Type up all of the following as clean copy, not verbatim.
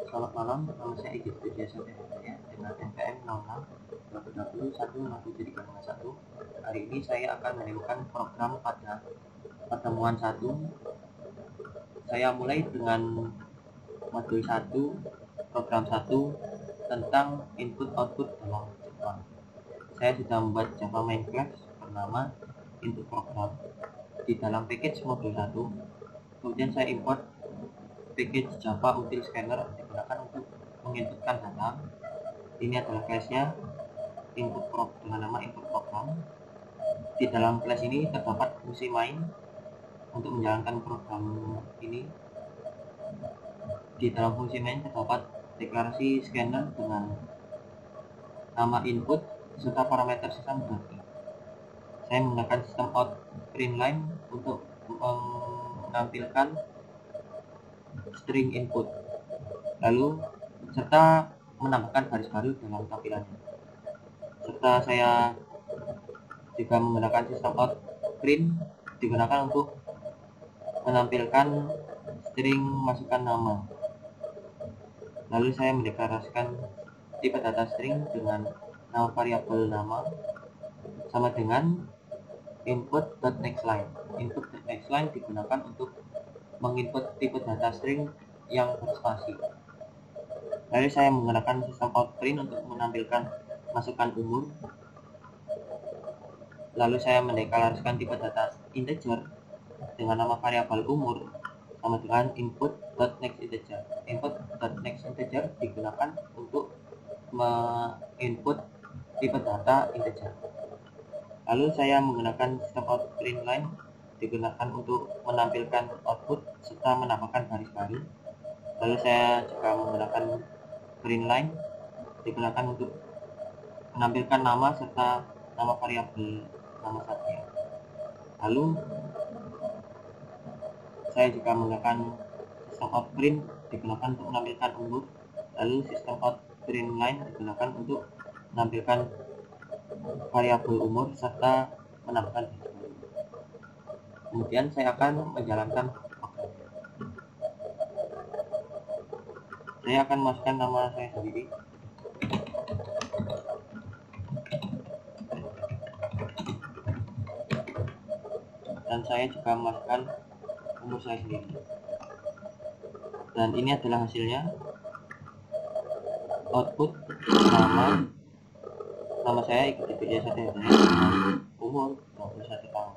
Selamat malam, nama saya Igit Widiasa Hidayah dengan NPM 06 2020 Hari ini saya akan menemukan program pada pertemuan 1. Saya mulai dengan modul 1, program 1 tentang input output dalam Java. Saya sudah membuat Java main class bernama input program di dalam package modul 1. Kemudian saya import package Java util scanner digunakan untuk menginputkan data. Ini adalah class-nya input program dengan nama input program. Di dalam class ini terdapat fungsi main untuk menjalankan program ini. Di dalam fungsi main terdapat deklarasi scanner dengan nama input serta parameter sistem berarti. Saya menggunakan sistem out print line untuk menampilkan string input, lalu serta menambahkan garis baru dalam tampilannya. Serta saya juga menggunakan sistem out print digunakan untuk menampilkan string masukkan nama. Lalu saya mendeklarasikan tipe data string dengan nama variabel nama sama dengan input.nextLine. Input.nextLine digunakan untuk menginput tipe data string yang berspasi. Lalu saya menggunakan sistem outPrint untuk menampilkan masukan umur. Lalu saya mendeklarasikan tipe data integer dengan nama variabel umur sama dengan input.nextInteger. Input.nextInteger digunakan untuk menginput tipe data integer. Lalu saya menggunakan sistem outPrint line digunakan untuk menampilkan output serta menambahkan garis baru. Lalu saya juga menggunakan print line digunakan untuk menampilkan nama serta nama variabel nama saja. Lalu saya juga menggunakan sistem outPrint digunakan untuk menampilkan umur. Lalu sistem outPrint line digunakan untuk menampilkan variabel umur serta menambahkan garis baru. Kemudian saya akan menjalankan program. Saya akan masukkan nama saya sendiri. Dan saya juga memasukkan umur saya sendiri. Dan ini adalah hasilnya. Output nama saya Igit Widiasa Hidayah, umur 21 tahun.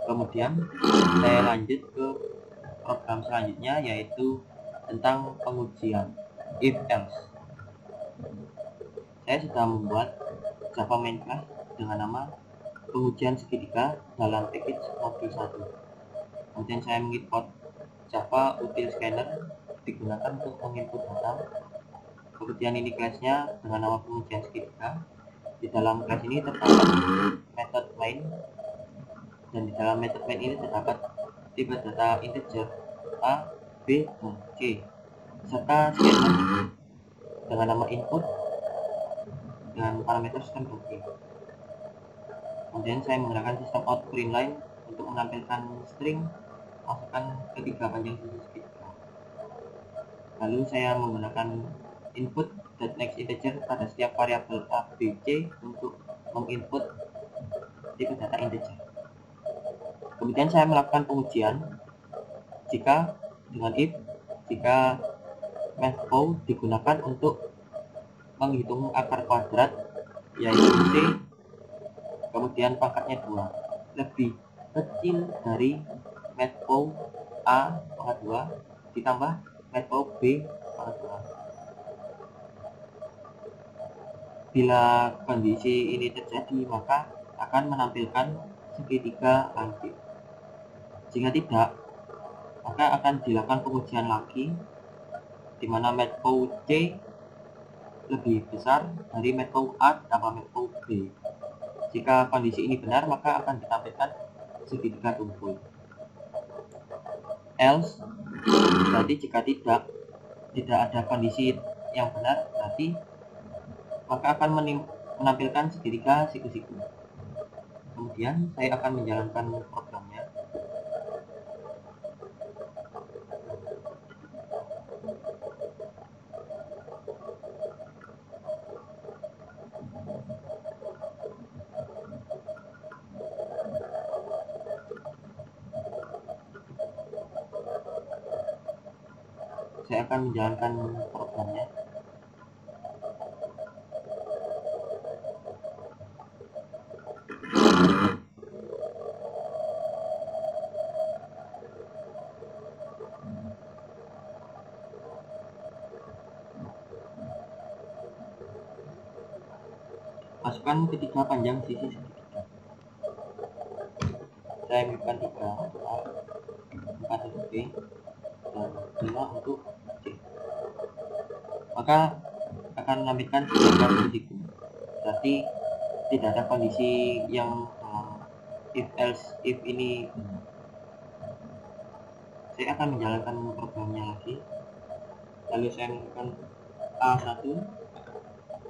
Kemudian saya lanjut ke program selanjutnya, yaitu tentang pengujian if else. Saya sudah membuat Java main class dengan nama pengujian segitiga dalam package modul 1. Kemudian saya mengimport Java util scanner digunakan untuk menginput data. Kemudian ini class-nya dengan nama pengujian segitiga. Di dalam class ini terdapat method main, dan di dalam method main ini terdapat tipe data integer A, B, dan C serta scanner dengan nama input dengan parameter sistem berarti. Kemudian saya menggunakan sistem out print line untuk menampilkan string masukan ketiga panjang sisi segitiga. Lalu saya menggunakan input.nextInteger pada setiap variabel A, B, C untuk menginput tipe data integer. Kemudian saya melakukan pengujian jika dengan if jika mathpow digunakan untuk menghitung akar kuadrat, yaitu C kemudian pangkatnya 2 lebih kecil dari mathpow A pangkat 2 ditambah mathpow B pangkat 2. Bila kondisi ini terjadi, maka akan menampilkan segitiga lancip. Jika tidak, maka akan dilakukan pengujian lagi, di mana mathpow C lebih besar dari mathpow A ditambah mathpow B. Jika kondisi ini benar, maka akan ditampilkan segitiga tumpul. Else berarti jika tidak ada kondisi yang benar, berarti maka akan menampilkan segitiga siku-siku. Kemudian saya akan menjalankan programnya. saya akan menjalankan programnya. Masukkan ketiga panjang sisi segitiga. Saya berikan 3 untuk A, 4 untuk B, dan 5 untuk C. Maka akan menampilkan gambar sisiku. Berarti tidak ada kondisi yang if else if ini. Saya akan menjalankan programnya lagi. Lalu saya menggunakan A1,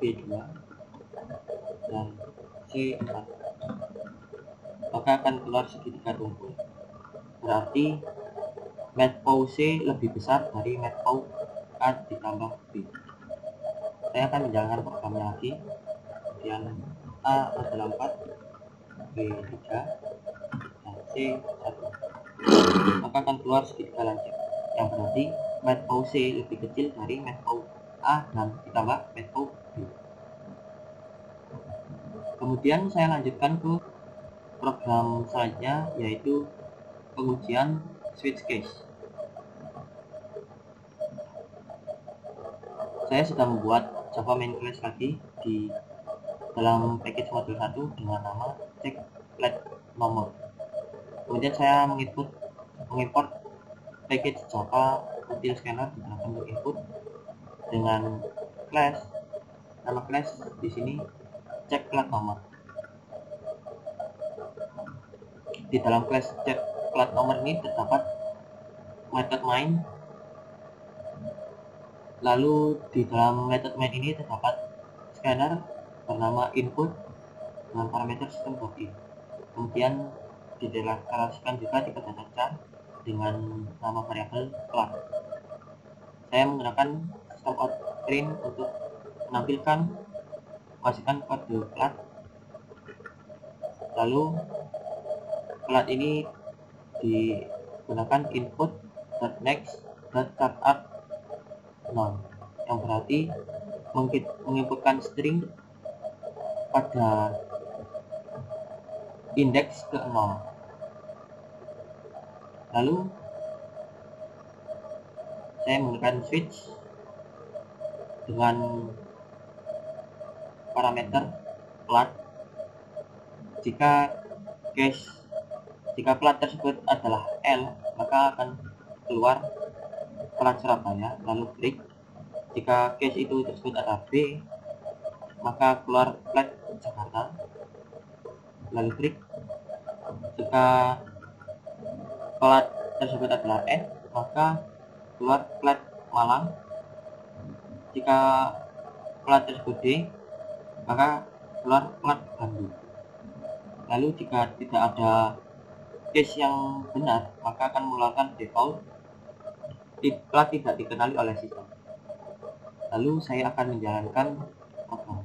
B2, dan C4. Maka akan keluar segitiga tumpul. Berarti matplow C lebih besar dari matplow A ditambah B. Saya akan menjalankan programnya lagi. Kemudian A adalah 4, B3, dan C1. Maka akan keluar segitiga lancip, yang berarti matplow C lebih kecil dari matplow A dan ditambah matplow B. Kemudian saya lanjutkan ke program selanjutnya, yaitu pengujian switch case. Saya sudah membuat Java main class lagi di dalam package modul 1 dengan nama check flat nomor. Kemudian saya mengimport package Java util scanner digunakan untuk input dengan class, nama class di sini check flat nomor. Di dalam class check flat nomor ini terdapat method main. Lalu di dalam method main ini terdapat scanner bernama input dengan parameter sistem body. Kemudian dideklarasikan juga tipe data char dengan nama variabel flat. Saya menggunakan sistem out print untuk menampilkan masukkan kode flat. Lalu flat ini digunakan input.next.startup non, yang berarti menginputkan string pada indeks ke 0. Lalu saya menggunakan switch dengan parameter plat. Jika plat tersebut adalah L, maka akan keluar plat Surabaya, lalu break. Jika case itu tersebut adalah B, maka keluar plat Jakarta, lalu break. Jika plat tersebut adalah F, maka keluar plat Malang. Jika plat tersebut D, maka keluar plat Bandung. Lalu jika tidak ada case yang benar, maka akan mengeluarkan default plat tidak dikenali oleh sistem. Lalu saya akan menjalankan program.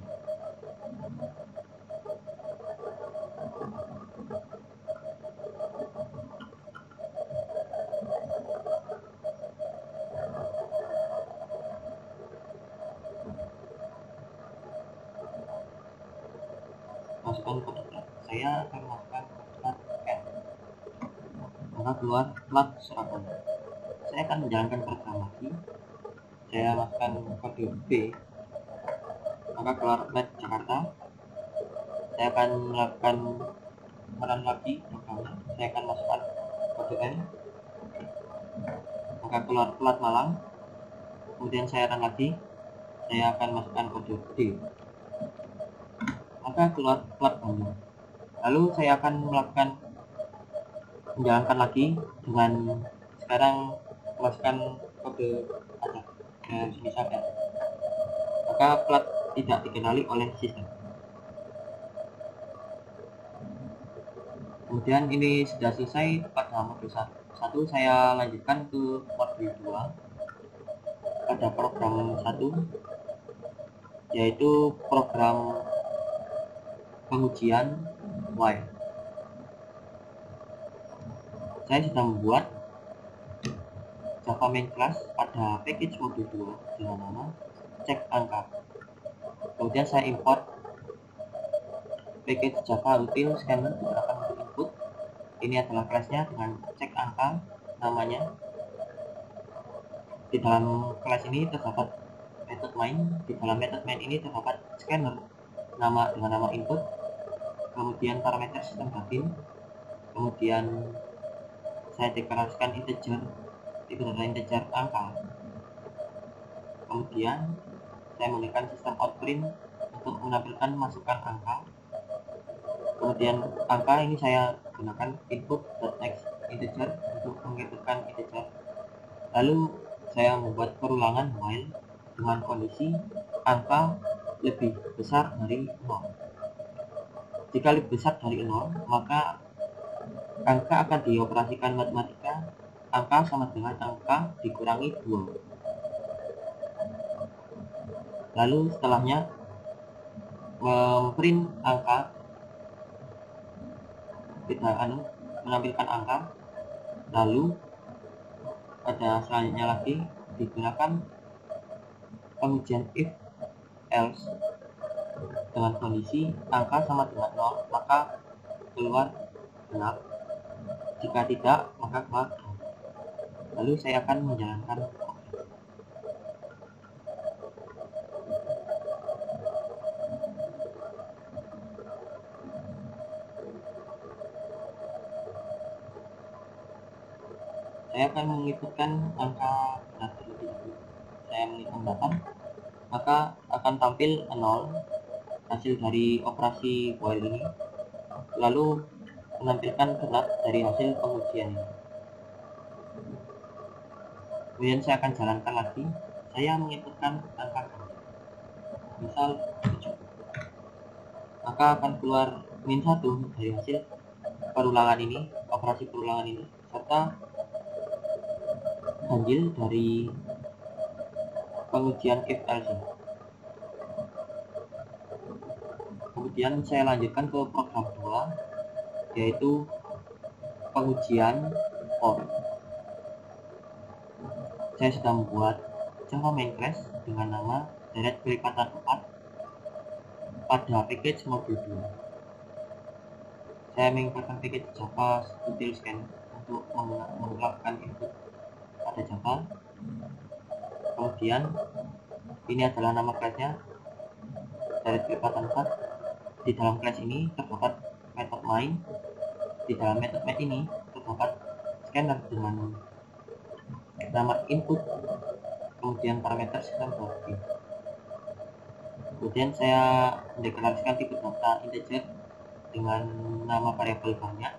Masukkan kode plat. Saya akan masukkan plat N, maka keluar plat Surabaya. Saya akan menjalankan program lagi. Saya masukkan kode B, maka keluar plat Jakarta. Saya akan melakukan run lagi programnya. Saya akan masukkan kode N, maka keluar plat Malang. Kemudian saya run lagi. Saya akan masukkan kode D, maka keluar plat Bandung. Lalu saya akan menjalankan lagi dengan sekarang masukkan kode ada semisal N, maka plat tidak dikenali oleh sistem. Kemudian ini sudah selesai pada modul 1. Saya lanjutkan ke modul 2 pada program 1, yaitu program pengujian while. Saya sudah membuat Java main class pada package modul 2 dengan nama cek angka. Kemudian saya import package Java util scanner digunakan untuk input. Ini adalah kelasnya dengan cek angka namanya. Di dalam kelas ini terdapat method main. Di dalam method main ini terdapat scanner dengan nama input, kemudian parameter sistem batin, kemudian saya deklarasikan integer, itu adalah integer angka. Kemudian saya menggunakan sistem outprint untuk menampilkan masukan angka. Kemudian angka ini saya gunakan input.next integer untuk menginputkan integer. Lalu saya membuat perulangan while dengan kondisi angka lebih besar dari 0. Jika lebih besar dari 0, maka angka akan dioperasikan matematika. Angka sama dengan angka dikurangi 2. Lalu setelahnya memprint angka, kita menampilkan angka. Lalu pada selanjutnya lagi digunakan pengujian if else dengan kondisi angka sama dengan 0, maka keluar genap. Jika tidak, maka keluar genap. Lalu saya akan menjalankan saya akan menginputkan angka benar terlebih dahulu. Saya menginput data, maka akan tampil 0 hasil dari operasi while ini, lalu menampilkan genap dari hasil pengujian ini. Kemudian saya akan jalankan lagi. Saya menginputkan angka misal 7, maka akan keluar -1 dari hasil perulangan ini, operasi perulangan ini, serta ganjil dari pengujian if else. Kemudian saya lanjutkan ke program 2, yaitu pengujian for. Saya sudah membuat Java main class dengan nama deret kelipatan 4 pada package modul 2. Saya mengimplementasikan package Java util scan untuk melakukan input pada Java. Kemudian ini adalah nama kelasnya deret kelipatan 4. Di dalam kelas ini terdapat method main. Di dalam method main ini terdapat scanner dengan nama input, kemudian parameter sistem batin. Kemudian saya mendeklarasikan tipe data integer dengan nama variabel banyak.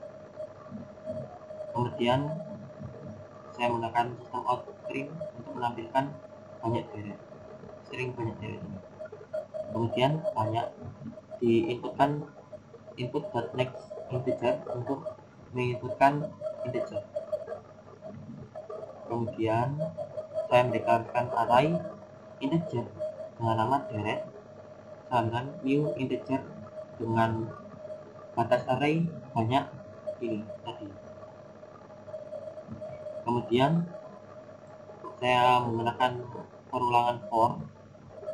Kemudian saya menggunakan sistem outprint untuk menampilkan banyak deret, string banyak deret ini. Kemudian banyak diinputkan input.next integer untuk menginputkan integer. Kemudian saya mendeklarasikan array integer dengan nama deret dengan new integer dengan batas array banyak ini tadi. Kemudian saya menggunakan perulangan for,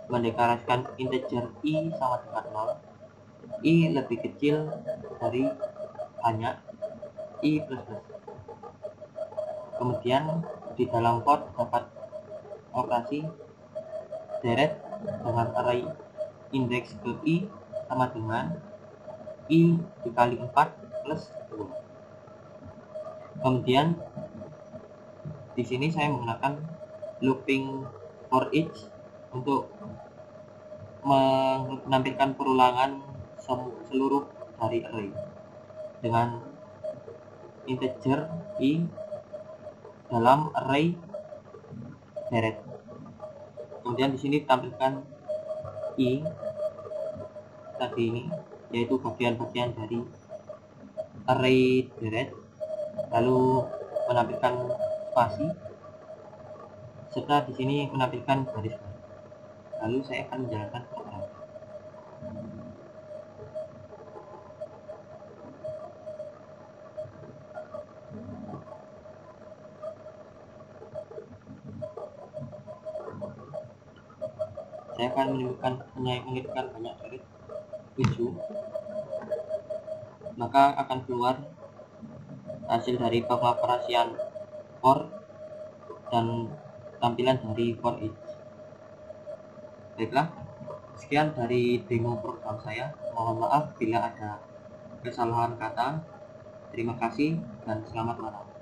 mendeklarasikan integer i sama dengan 0, i lebih kecil dari banyak i plus plus. Kemudian di dalam for dapat operasi deret dengan array indeks ke i sama dengan i dikali 4 plus 2. Kemudian di sini saya menggunakan looping for each untuk menampilkan perulangan seluruh dari array dengan integer i dalam array deret. Kemudian di sini tampilkan i tadi ini, yaitu bagian-bagian dari array deret, lalu menampilkan spasi, serta di sini menampilkan garis. Lalu saya akan menjalankan program. saya akan mengirimkan banyak syarat 7, maka akan keluar hasil dari pengoperasian core dan tampilan dari core it. Baiklah, sekian dari demo program saya. Mohon maaf bila ada kesalahan kata. Terima kasih dan selamat malam.